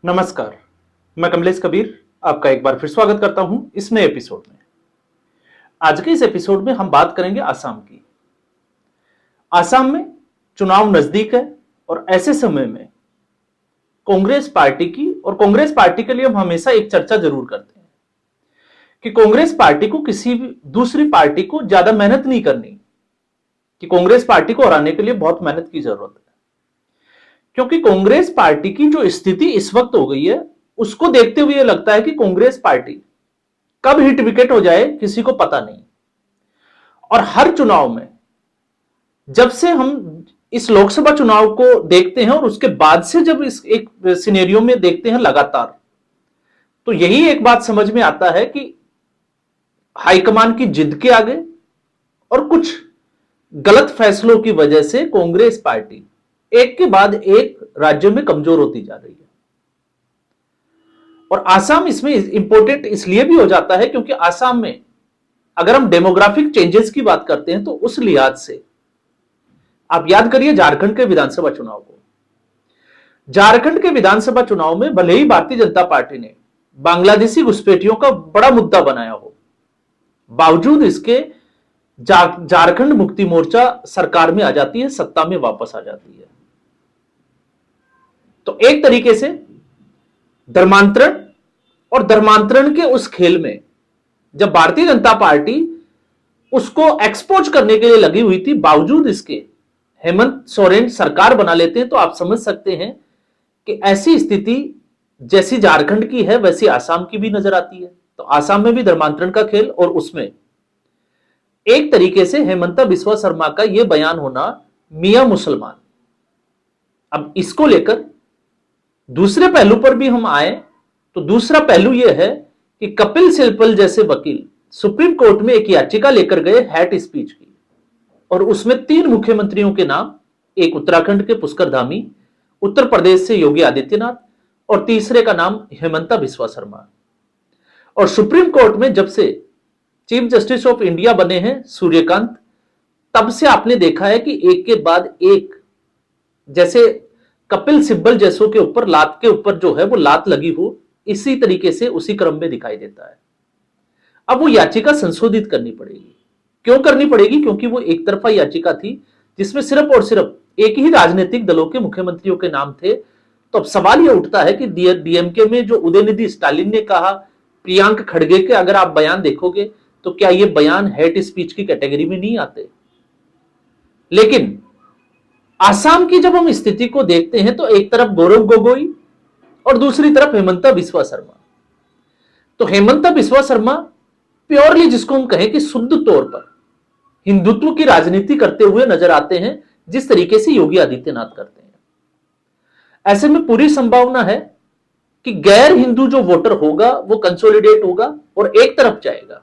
नमस्कार, मैं कमलेश कबीर आपका एक बार फिर स्वागत करता हूं इस नए एपिसोड में। आज के इस एपिसोड में हम बात करेंगे आसाम की। आसाम में चुनाव नजदीक है और ऐसे समय में कांग्रेस पार्टी की और कांग्रेस पार्टी के लिए हम हमेशा एक चर्चा जरूर करते हैं कि कांग्रेस पार्टी को किसी भी दूसरी पार्टी को ज्यादा मेहनत नहीं करनी, कि कांग्रेस पार्टी को हराने के लिए बहुत मेहनत की जरूरत है। क्योंकि कांग्रेस पार्टी की जो स्थिति इस वक्त हो गई है उसको देखते हुए लगता है कि कांग्रेस पार्टी कब हिट विकेट हो जाए किसी को पता नहीं। और हर चुनाव में जब से हम इस लोकसभा चुनाव को देखते हैं और उसके बाद से जब इस एक सिनेरियो में देखते हैं लगातार, तो यही एक बात समझ में आता है कि हाईकमान की जिद के आगे और कुछ गलत फैसलों की वजह से कांग्रेस पार्टी एक के बाद एक राज्यों में कमजोर होती जा रही है। और आसाम इसमें इंपॉर्टेंट इसलिए भी हो जाता है क्योंकि आसाम में अगर हम डेमोग्राफिक चेंजेस की बात करते हैं तो उस लिहाज से आप याद करिए झारखंड के विधानसभा चुनाव को। झारखंड के विधानसभा चुनाव में भले ही भारतीय जनता पार्टी ने बांग्लादेशी घुसपैठियों का बड़ा मुद्दा बनाया हो, बावजूद इसके झारखंड मुक्ति मोर्चा सरकार में आ जाती है, सत्ता में वापस आ जाती है। तो एक तरीके से धर्मांतरण और धर्मांतरण के उस खेल में जब भारतीय जनता पार्टी उसको एक्सपोज करने के लिए लगी हुई थी, बावजूद इसके हेमंत सोरेन सरकार बना लेते हैं, तो आप समझ सकते हैं कि ऐसी स्थिति जैसी झारखंड की है वैसी आसाम की भी नजर आती है। तो आसाम में भी धर्मांतरण का खेल और उसमें एक तरीके से हेमंता बिस्वा शर्मा का यह बयान होना मियां मुसलमान। अब इसको लेकर दूसरे पहलू पर भी हम आए तो दूसरा पहलू यह है कि कपिल सिब्बल जैसे वकील सुप्रीम कोर्ट में एक याचिका लेकर गए हेट स्पीच की, और उसमें 3 मुख्यमंत्रियों के नाम, एक उत्तराखंड के पुष्कर धामी, उत्तर प्रदेश से योगी आदित्यनाथ और तीसरे का नाम हेमंता बिस्वा शर्मा। और सुप्रीम कोर्ट में जब से चीफ जस्टिस ऑफ इंडिया बने हैं सूर्यकांत, तब से आपने देखा है कि एक के बाद एक जैसे कपिल सिब्बल जैसों के ऊपर लात के ऊपर जो है वो लात लगी हो, इसी तरीके से उसी क्रम में दिखाई देता है। अब वो याचिका संशोधित करनी पड़ेगी। क्यों करनी पड़ेगी? क्योंकि वो एक तरफा याचिका थी जिसमें सिर्फ और सिर्फ एक ही राजनीतिक दलों के मुख्यमंत्रियों के नाम थे। तो अब सवाल यह उठता है कि डीएमके में जो उदयनिधि स्टालिन ने कहा, प्रियांक खड़गे के अगर आप बयान देखोगे तो क्या ये बयान हेट स्पीच की कैटेगरी में नहीं आते? लेकिन आसाम की जब हम स्थिति को देखते हैं तो एक तरफ गौरव गोगोई और दूसरी तरफ हेमंता बिस्वा शर्मा। तो हेमंता बिस्वा शर्मा प्योरली जिसको हम कहें कि शुद्ध तौर पर हिंदुत्व की राजनीति करते हुए नजर आते हैं, जिस तरीके से योगी आदित्यनाथ करते हैं। ऐसे में पूरी संभावना है कि गैर हिंदू जो वोटर होगा वो कंसोलिडेट होगा और एक तरफ जाएगा।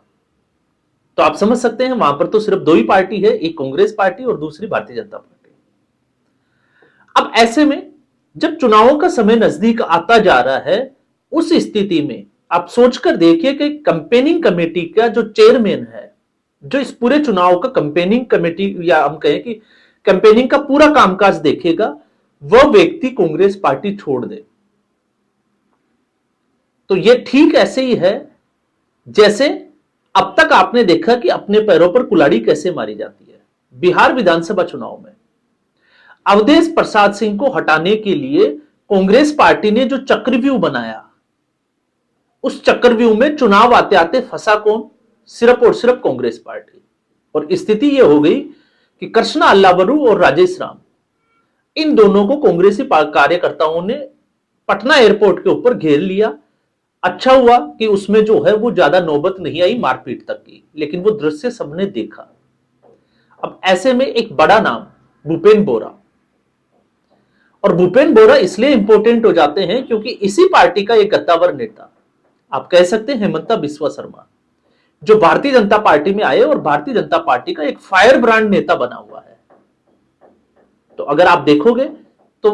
तो आप समझ सकते हैं वहां पर तो सिर्फ 2 ही पार्टी है, एक कांग्रेस पार्टी और दूसरी भारतीय जनता पार्टी। अब ऐसे में जब चुनावों का समय नजदीक आता जा रहा है, उस स्थिति में आप सोचकर देखिए कि कैंपेनिंग कमेटी का जो चेयरमैन है, जो इस पूरे चुनाव का कैंपेनिंग कमेटी या हम कहें कि कैंपेनिंग का पूरा कामकाज देखेगा, वह व्यक्ति कांग्रेस पार्टी छोड़ दे। तो यह ठीक ऐसे ही है जैसे अब तक आपने देखा कि अपने पैरों पर कुल्हाड़ी कैसे मारी जाती है। बिहार विधानसभा चुनाव में अवधेश प्रसाद सिंह को हटाने के लिए कांग्रेस पार्टी ने जो चक्रव्यूह बनाया, उस चक्रव्यूह में चुनाव आते आते फंसा कौन? सिर्फ और सिर्फ कांग्रेस पार्टी। और स्थिति यह हो गई कि कृष्णा अल्लावरू और राजेश राम, इन दोनों को कांग्रेसी कार्यकर्ताओं ने पटना एयरपोर्ट के ऊपर घेर लिया। अच्छा हुआ कि उसमें जो है वो ज्यादा नौबत नहीं आई मारपीट तक की, लेकिन वो दृश्य सबने देखा। अब ऐसे में एक बड़ा नाम भूपेन बोरा, और भूपेन बोरा इसलिए इंपॉर्टेंट हो जाते हैं क्योंकि इसी पार्टी का एक गद्दावर नेता, आप कह सकते हैं हेमंता बिस्वा शर्मा, जो भारतीय जनता पार्टी में आए और भारतीय जनता पार्टी का एक फायर ब्रांड नेता बना हुआ है। तो अगर आप देखोगे तो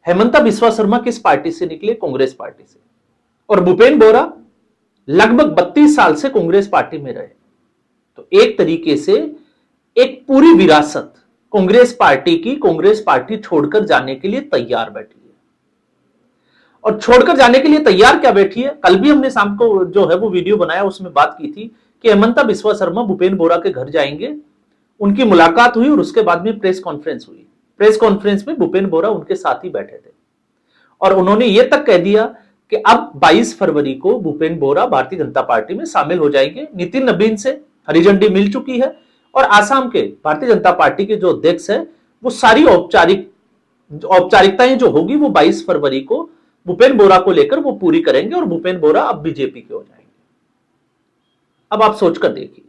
हेमंता बिस्वा शर्मा किस पार्टी से निकले? कांग्रेस पार्टी से। और भूपेन बोरा लगभग 32 साल से कांग्रेस पार्टी में रहे। तो एक तरीके से एक पूरी विरासत कांग्रेस पार्टी की, कांग्रेस पार्टी छोड़कर जाने के लिए तैयार बैठी है। और छोड़कर जाने के लिए तैयार क्या बैठी है। कल भी हमने शाम को जो है वो वीडियो बनाया, उसमें बात की थी कि हेमंता बिस्वा शर्मा भूपेंद्र बोरा के घर जाएंगे। उनकी मुलाकात हुई और उसके बाद में प्रेस कॉन्फ्रेंस हुई। प्रेस कॉन्फ्रेंस में भूपेंद्र बोरा उनके साथ ही बैठे थे और उन्होंने यह तक कह दिया कि अब 22 फरवरी को भूपेंद्र बोरा भारतीय जनता पार्टी में शामिल हो जाएंगे। नितिन नबीन से हरी झंडी मिल चुकी है और आसाम के भारतीय जनता पार्टी के जो अध्यक्ष है वो सारी औपचारिकताएं जो होगी वो 22 फरवरी को भूपेंद्र बोरा को लेकर वो पूरी करेंगे और भूपेंद्र बोरा अब बीजेपी के हो जाएंगे। अब आप सोचकर देखिए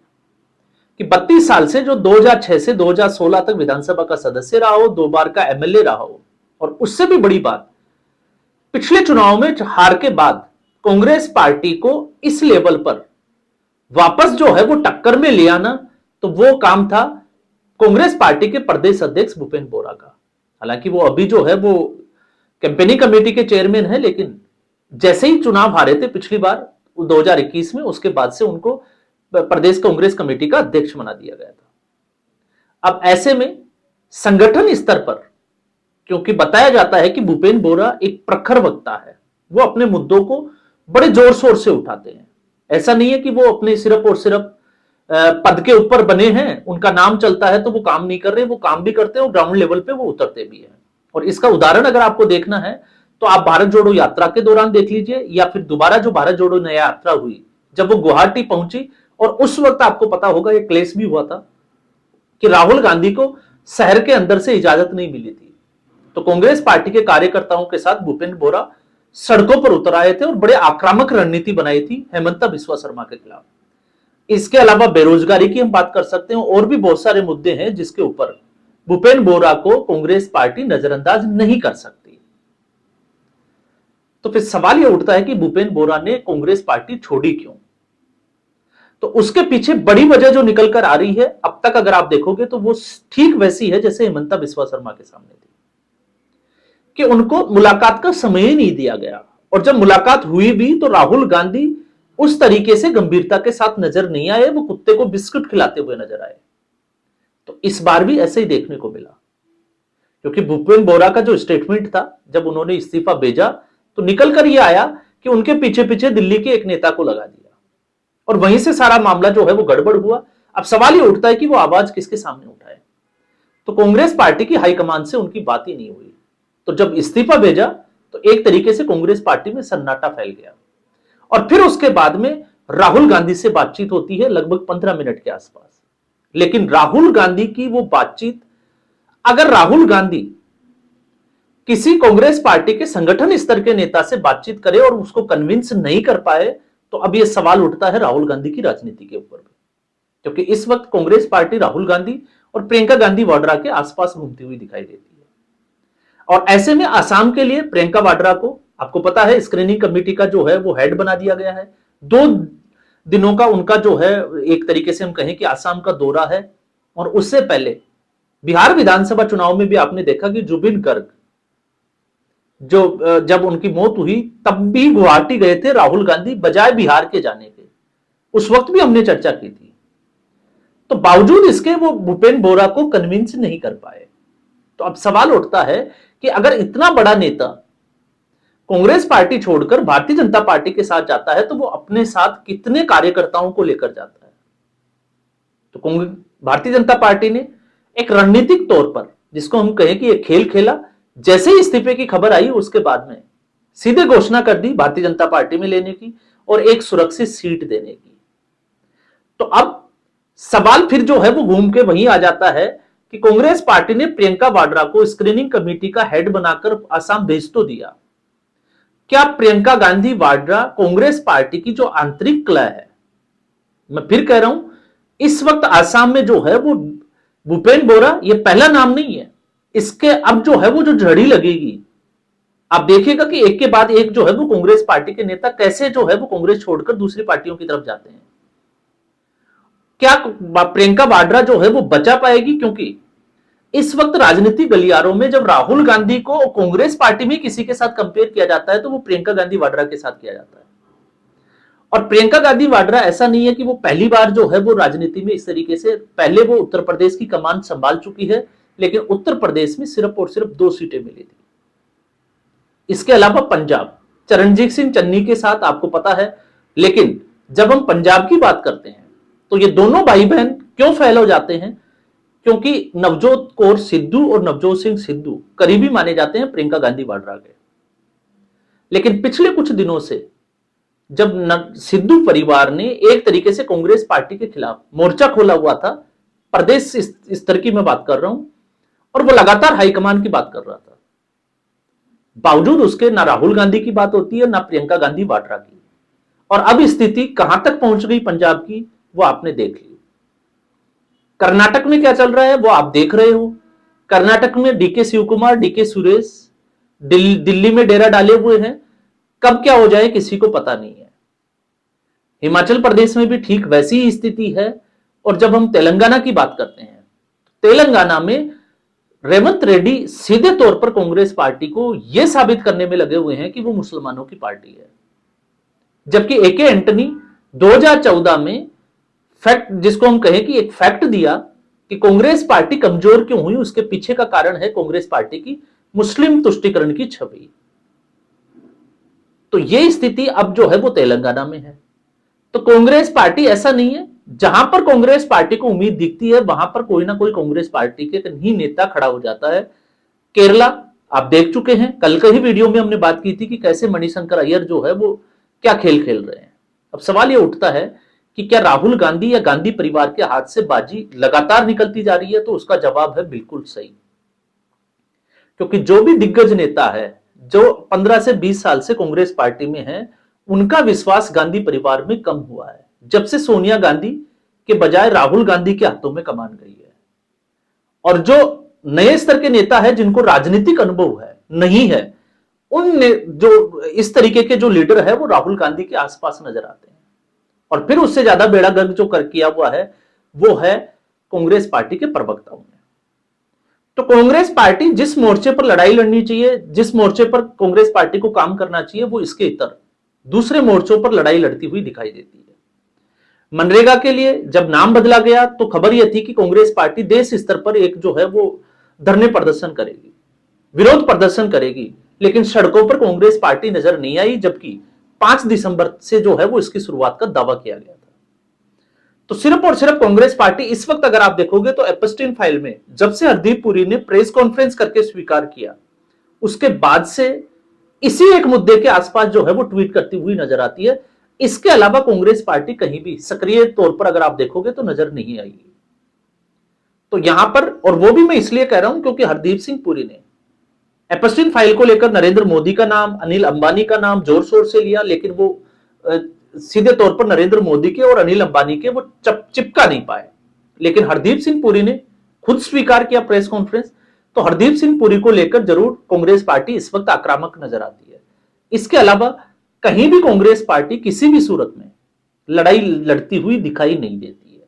कि 32 साल से जो 2006 से 2016 तक विधानसभा का सदस्य रहा हो, 2 बार का एमएलए रहा हो, और उससे भी बड़ी बात पिछले चुनाव में हार के बाद कांग्रेस पार्टी को इस लेवल पर वापस जो है वो टक्कर में ले आना, तो वो काम था कांग्रेस पार्टी के प्रदेश अध्यक्ष भूपेंद्र बोरा का। हालांकि वो अभी जो है वो कैंपेनिंग कमेटी के चेयरमैन है, लेकिन जैसे ही चुनाव हारे थे पिछली बार 2021 में, उसके बाद से उनको प्रदेश कांग्रेस कमेटी का अध्यक्ष बना दिया गया था। अब ऐसे में संगठन स्तर पर, क्योंकि बताया जाता है कि भूपेंद्र बोरा एक प्रखर वक्ता है, वो अपने मुद्दों को बड़े जोर शोर से उठाते हैं। ऐसा नहीं है कि वो अपने सिर्फ और सिर्फ पद के ऊपर बने हैं, उनका नाम चलता है तो वो काम नहीं कर रहे, वो काम भी करते हैं और ग्राउंड लेवल पे वो उतरते भी हैं। और इसका उदाहरण अगर आपको देखना है तो आप भारत जोड़ो यात्रा के दौरान देख लीजिए, या फिर दोबारा जो भारत जोड़ो नया यात्रा हुई जब वो गुवाहाटी पहुंची, और उस वक्त आपको पता होगा ये क्लेश भी हुआ था कि राहुल गांधी को शहर के अंदर से इजाजत नहीं मिली थी, तो कांग्रेस पार्टी के कार्यकर्ताओं के साथ भूपेंद्र बोरा सड़कों पर उतर आए थे और बड़े आक्रामक रणनीति बनाई थी हेमंता बिस्वा शर्मा के खिलाफ। इसके अलावा बेरोजगारी की हम बात कर सकते हैं, और भी बहुत सारे मुद्दे हैं जिसके ऊपर भूपेंद्र बोरा को कांग्रेस पार्टी नजरअंदाज नहीं कर सकती। तो फिर सवाल यह उठता है कि भूपेंद्र बोरा ने कांग्रेस पार्टी छोड़ी क्यों? तो उसके पीछे बड़ी वजह जो निकल कर आ रही है अब तक अगर आप देखोगे तो वो ठीक वैसी है जैसे हेमंता बिस्वा शर्मा के सामने थी, कि उनको मुलाकात का समय ही नहीं दिया गया, और जब मुलाकात हुई भी तो राहुल गांधी उस तरीके से गंभीरता के साथ नजर नहीं आए, वो कुत्ते को बिस्कुट खिलाते हुए नजर आए। तो इस बार भी ऐसे ही देखने को मिला, क्योंकि भूपेंद्र बोरा का जो स्टेटमेंट था जब उन्होंने इस्तीफा भेजा तो निकल कर यह आया कि उनके पीछे पीछे दिल्ली के एक नेता को लगा दिया, और वहीं से सारा मामला जो है वो गड़बड़ हुआ। अब सवाल ये उठता है कि वो आवाज किसके सामने उठाए? तो कांग्रेस पार्टी की हाईकमान से उनकी बात ही नहीं हुई। तो जब इस्तीफा भेजा तो एक तरीके से कांग्रेस पार्टी में सन्नाटा फैल गया, और फिर उसके बाद में राहुल गांधी से बातचीत होती है लगभग 15 मिनट के आसपास। लेकिन राहुल गांधी की वो बातचीत, अगर राहुल गांधी किसी कांग्रेस पार्टी के संगठन स्तर के नेता से बातचीत करे और उसको कन्विंस नहीं कर पाए, तो अब यह सवाल उठता है राहुल गांधी की राजनीति के ऊपर भी, क्योंकि इस वक्त कांग्रेस पार्टी राहुल गांधी और प्रियंका गांधी वाड्रा के आसपास घूमती हुई दिखाई देती है। और ऐसे में आसाम के लिए प्रियंका वाड्रा को, आपको पता है, स्क्रीनिंग कमेटी का जो है वो हेड बना दिया गया है। 2 दिनों का उनका जो है एक तरीके से हम कहें कि आसाम का दौरा है। और उससे पहले बिहार विधानसभा चुनाव में भी आपने देखा कि जुबिन गर्ग जो जब उनकी मौत हुई तब भी गुवाहाटी गए थे राहुल गांधी, बजाय बिहार के जाने के। उस वक्त भी हमने चर्चा की थी। तो बावजूद इसके वो भूपेंद्र बोरा को कन्विंस नहीं कर पाए। तो अब सवाल उठता है कि अगर इतना बड़ा नेता कांग्रेस पार्टी छोड़कर भारतीय जनता पार्टी के साथ जाता है तो वो अपने साथ कितने कार्यकर्ताओं को लेकर जाता है? तो भारतीय जनता पार्टी ने एक रणनीतिक तौर पर, जिसको हम कहें कि एक खेल खेला, जैसे ही इस्तीफे की खबर आई उसके बाद में सीधे घोषणा कर दी भारतीय जनता पार्टी में लेने की और एक सुरक्षित सीट देने की। तो अब सवाल फिर जो है वो घूम के वहीं आ जाता है कि कांग्रेस पार्टी ने प्रियंका वाड्रा को स्क्रीनिंग कमेटी का हेड बनाकर आसाम भेज तो दिया, क्या प्रियंका गांधी वाड्रा कांग्रेस पार्टी की जो आंतरिक कलह है, मैं फिर कह रहा हूं, इस वक्त आसाम में जो है वो भूपेंद्र बोरा ये पहला नाम नहीं है, इसके अब जो है वो जो झड़ी लगेगी, आप देखिएगा कि एक के बाद एक जो है वो कांग्रेस पार्टी के नेता कैसे जो है वो कांग्रेस छोड़कर दूसरी पार्टियों की तरफ जाते हैं। क्या प्रियंका वाड्रा जो है वो बचा पाएगी? क्योंकि इस वक्त राजनीतिक गलियारों में जब राहुल गांधी को कांग्रेस पार्टी में किसी के साथ कंपेयर किया जाता है तो वो प्रियंका गांधी वाड्रा के साथ किया जाता है। और प्रियंका गांधी वाड्रा ऐसा नहीं है कि वो पहली बार जो है वो राजनीति में इस तरीके से, पहले वो उत्तर प्रदेश की कमान संभाल चुकी है, लेकिन उत्तर प्रदेश में सिर्फ और सिर्फ 2 सीटें मिली थी। इसके अलावा पंजाब, चरणजीत सिंह चन्नी के साथ, आपको पता है। लेकिन जब हम पंजाब की बात करते हैं तो ये दोनों भाई बहन क्यों फेल हो जाते हैं? क्योंकि नवजोत कौर सिद्धू और नवजोत सिंह सिद्धू करीबी माने जाते हैं प्रियंका गांधी वाड्रा के। लेकिन पिछले कुछ दिनों से जब सिद्धू परिवार ने एक तरीके से कांग्रेस पार्टी के खिलाफ मोर्चा खोला हुआ था, प्रदेश स्तर की मैं बात कर रहा हूं, और वो लगातार हाईकमान की बात कर रहा था, बावजूद उसके ना राहुल गांधी की बात होती है ना प्रियंका गांधी वाड्रा की। और अब स्थिति कहां तक पहुंच गई पंजाब की, वो आपने देख ली। कर्नाटक में क्या चल रहा है वो आप देख रहे हो। कर्नाटक में डीके शिव कुमार, डीके सुरेश दिल्ली में डेरा डाले हुए हैं। कब क्या हो जाए किसी को पता नहीं है। हिमाचल प्रदेश में भी ठीक वैसी ही स्थिति है। और जब हम तेलंगाना की बात करते हैं, तेलंगाना में रेवंत रेड्डी सीधे तौर पर कांग्रेस पार्टी को यह साबित करने में लगे हुए हैं कि वो मुसलमानों की पार्टी है। जबकि एके एंटनी 2014 में फैक्ट, जिसको हम कहें कि एक फैक्ट दिया कि कांग्रेस पार्टी कमजोर क्यों हुई, उसके पीछे का कारण है कांग्रेस पार्टी की मुस्लिम तुष्टीकरण की छवि। तो यह स्थिति अब जो है वो तेलंगाना में है। तो कांग्रेस पार्टी ऐसा नहीं है, जहां पर कांग्रेस पार्टी को उम्मीद दिखती है वहां पर कोई ना कोई कांग्रेस पार्टी के ही नेता खड़ा हो जाता है। केरला आप देख चुके हैं, कल के ही वीडियो में हमने बात की थी कि कैसे मणिशंकर अय्यर जो है वो क्या खेल खेल रहे हैं। अब सवाल यह उठता है कि क्या राहुल गांधी या गांधी परिवार के हाथ से बाजी लगातार निकलती जा रही है? तो उसका जवाब है बिल्कुल सही। क्योंकि जो भी दिग्गज नेता है जो 15 से 20 साल से कांग्रेस पार्टी में है, उनका विश्वास गांधी परिवार में कम हुआ है जब से सोनिया गांधी के बजाय राहुल गांधी के हाथों में कमान गई है। और जो नए स्तर के नेता है जिनको राजनीतिक अनुभव है नहीं है, उन जो इस तरीके के जो लीडर है वो राहुल गांधी के आसपास नजर आते हैं। और फिर उससे ज्यादा बेड़ा गर्क जो कर किया हुआ है वो है कांग्रेस पार्टी के प्रवक्ताओं ने। तो कांग्रेस पार्टी जिस मोर्चे पर लड़ाई लड़नी चाहिए, जिस मोर्चे पर कांग्रेस पार्टी को काम करना चाहिए, वो इसके इतर दूसरे मोर्चों पर लड़ाई लड़ती हुई दिखाई देती है। मनरेगा के लिए जब नाम बदला गया तो खबर यह थी कि कांग्रेस पार्टी देश स्तर पर एक जो है वो धरने प्रदर्शन करेगी, विरोध प्रदर्शन करेगी। लेकिन सड़कों पर कांग्रेस पार्टी नजर नहीं आई, जबकि 5 दिसंबर से जो है वो इसकी शुरुआत का दावा किया गया था। तो सिर्फ और सिर्फ कांग्रेस पार्टी इस वक्त अगर आप देखोगे तो एप्स्टीन फाइल में जब से हरदीप पुरी ने प्रेस कॉन्फ्रेंस करके स्वीकार किया, उसके बाद से इसी एक मुद्दे के आसपास जो है वो ट्वीट करती हुई नजर आती है। इसके अलावा कांग्रेस पार्टी कहीं भी सक्रिय तौर पर अगर आप देखोगे तो नजर नहीं आएगी। तो यहां पर, और वो भी मैं इसलिए कह रहा हूं क्योंकि हरदीप सिंह पुरी ने एप्स्टीन फाइल को लेकर नरेंद्र मोदी का नाम, अनिल अंबानी का नाम जोर शोर से लिया, लेकिन वो सीधे तौर पर नरेंद्र मोदी के और अनिल अंबानी के वो चिपका नहीं पाए। लेकिन हरदीप सिंह पुरी ने खुद स्वीकार किया प्रेस कॉन्फ्रेंस। तो हरदीप सिंह पुरी को लेकर जरूर कांग्रेस पार्टी इस वक्त आक्रामक नजर आती है। इसके अलावा कहीं भी कांग्रेस पार्टी किसी भी सूरत में लड़ाई लड़ती हुई दिखाई नहीं देती है।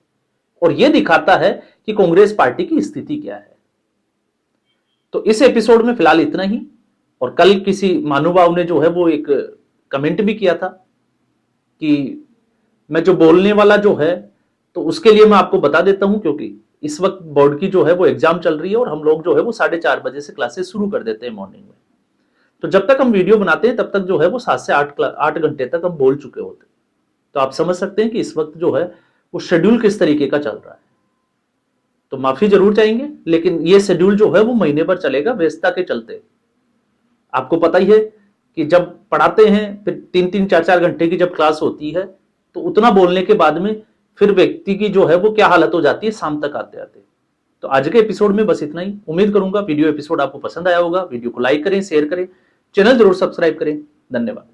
और यह दिखाता है कि कांग्रेस पार्टी की स्थिति क्या है। तो इस एपिसोड में फिलहाल इतना ही। और कल किसी महानुभाव ने जो है वो एक कमेंट भी किया था कि मैं जो बोलने वाला जो है, तो उसके लिए मैं आपको बता देता हूं, क्योंकि इस वक्त बोर्ड की जो है वो एग्जाम चल रही है और हम लोग जो है वो 4:30 बजे से क्लासेस शुरू कर देते हैं मॉर्निंग में। तो जब तक हम वीडियो बनाते हैं तब तक जो है वो 7 से 8 घंटे तक हम बोल चुके होते हैं। तो आप समझ सकते हैं कि इस वक्त जो है वो शेड्यूल किस तरीके का चल रहा है। तो माफी जरूर चाहेंगे, लेकिन ये शेड्यूल जो है वो महीने भर चलेगा व्यस्तता के चलते। आपको पता ही है कि जब पढ़ाते हैं फिर 3-3, 4-4 घंटे की जब क्लास होती है तो उतना बोलने के बाद में फिर व्यक्ति की जो है वो क्या हालत हो जाती है शाम तक आते आते। तो आज के एपिसोड में बस इतना ही। उम्मीद करूंगा वीडियो एपिसोड आपको पसंद आया होगा। वीडियो को लाइक करें, शेयर करें, चैनल जरूर सब्सक्राइब करें। धन्यवाद।